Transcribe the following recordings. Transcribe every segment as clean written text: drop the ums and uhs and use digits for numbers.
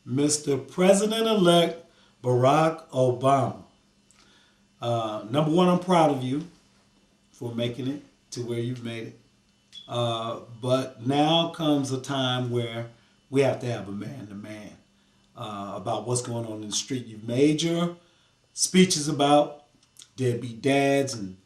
Mr. President-elect Barack Obama. Number one, I'm proud of you for making it to where you've made it. But now comes a time where we have to have a man-to-man about what's going on in the street. You've made your speeches about deadbeat dads and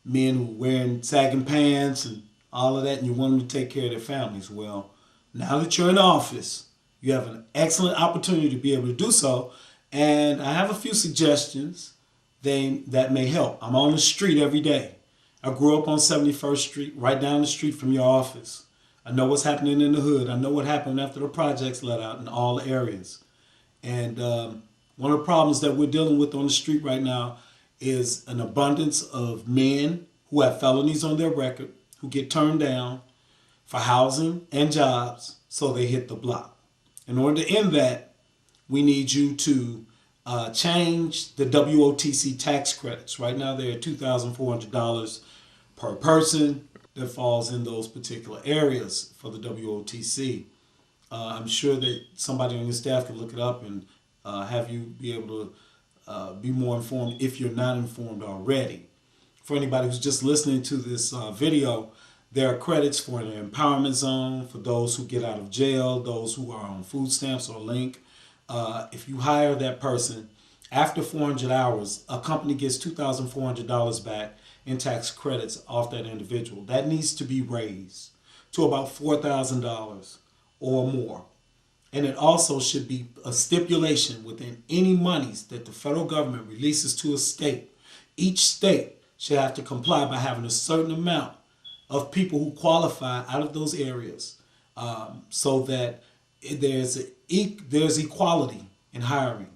men who are wearing sagging pants and all of that, and you want them to take care of their families. Well, now that you're in office, you have an excellent opportunity to be able to do so, and I have a few suggestions that may help. I'm on the street every day. I grew up on 71st Street, right down the street from your office. I know what's happening in the hood. I know what happened after the projects let out in all the areas. And one of the problems that we're dealing with on the street right now is an abundance of men who have felonies on their record, who get turned down for housing and jobs, so they hit the block. In order to end that, we need you to change the WOTC tax credits. Right now they're at $2,400 per person that falls in those particular areas for the WOTC. I'm sure that somebody on your staff can look it up and have you be able to be more informed if you're not informed already. For anybody who's just listening to this video, there are credits for an empowerment zone for those who get out of jail, those who are on food stamps or link. If you hire that person, after 400 hours, a company gets $2,400 back in tax credits off that individual. That needs to be raised to about $4,000 or more. And it also should be a stipulation within any monies that the federal government releases to a state. Each state should have to comply by having a certain amount of people who qualify out of those areas, so that there's equality in hiring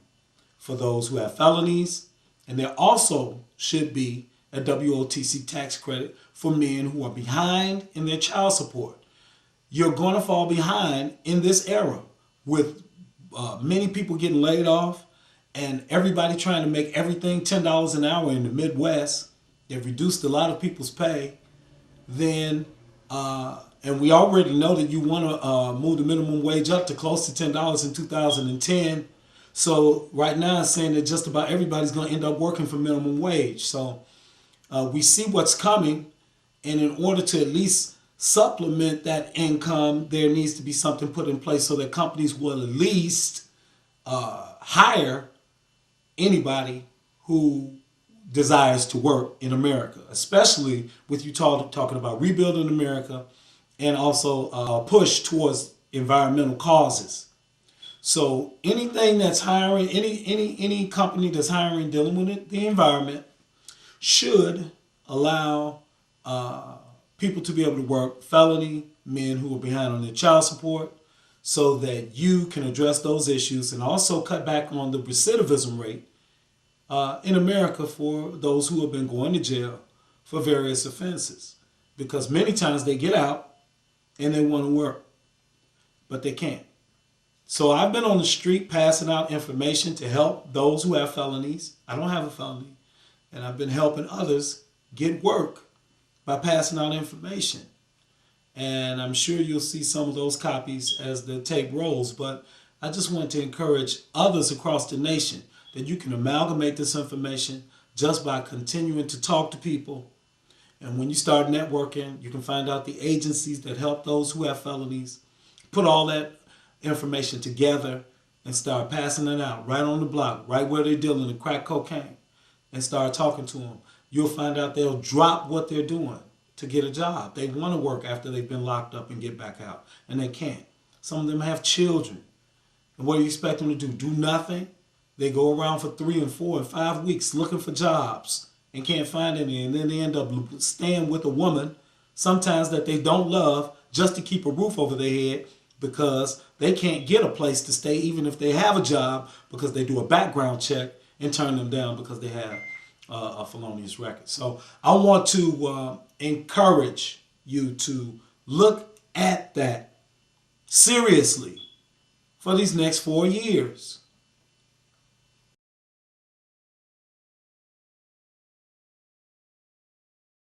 for those who have felonies. And there also should be a WOTC tax credit for men who are behind in their child support. You're going to fall behind in this era with many people getting laid off and everybody trying to make everything $10 an hour in the Midwest. They've reduced a lot of people's pay. Then, and we already know that you want to move the minimum wage up to close to $10 in 2010. So right now it's saying that just about everybody's going to end up working for minimum wage. So we see what's coming, and in order to at least supplement that income, there needs to be something put in place so that companies will at least hire anybody who desires to work in America, especially with you talking about rebuilding America and also a push towards environmental causes. So anything that's hiring, any company that's hiring dealing with the environment should allow people to be able to work, felony men who are behind on their child support, so that you can address those issues and also cut back on the recidivism rate in America for those who have been going to jail for various offenses. Because many times they get out and they want to work, but they can't. So I've been on the street passing out information to help those who have felonies. I don't have a felony. And I've been helping others get work by passing out information. And I'm sure you'll see some of those copies as the tape rolls. But I just want to encourage others across the nation that you can amalgamate this information just by continuing to talk to people. And when you start networking, you can find out the agencies that help those who have felonies, put all that information together and start passing it out right on the block, right where they're dealing in crack cocaine, and start talking to them. You'll find out they'll drop what they're doing to get a job. They want to work after they've been locked up and get back out, and they can't. Some of them have children. And what do you expect them to do? Do nothing? They go around for 3 and 4 and 5 weeks looking for jobs and can't find any, and then they end up staying with a woman, sometimes that they don't love, just to keep a roof over their head, because they can't get a place to stay even if they have a job, because they do a background check and turn them down because they have a felonious record. So I want to encourage you to look at that seriously for these next 4 years.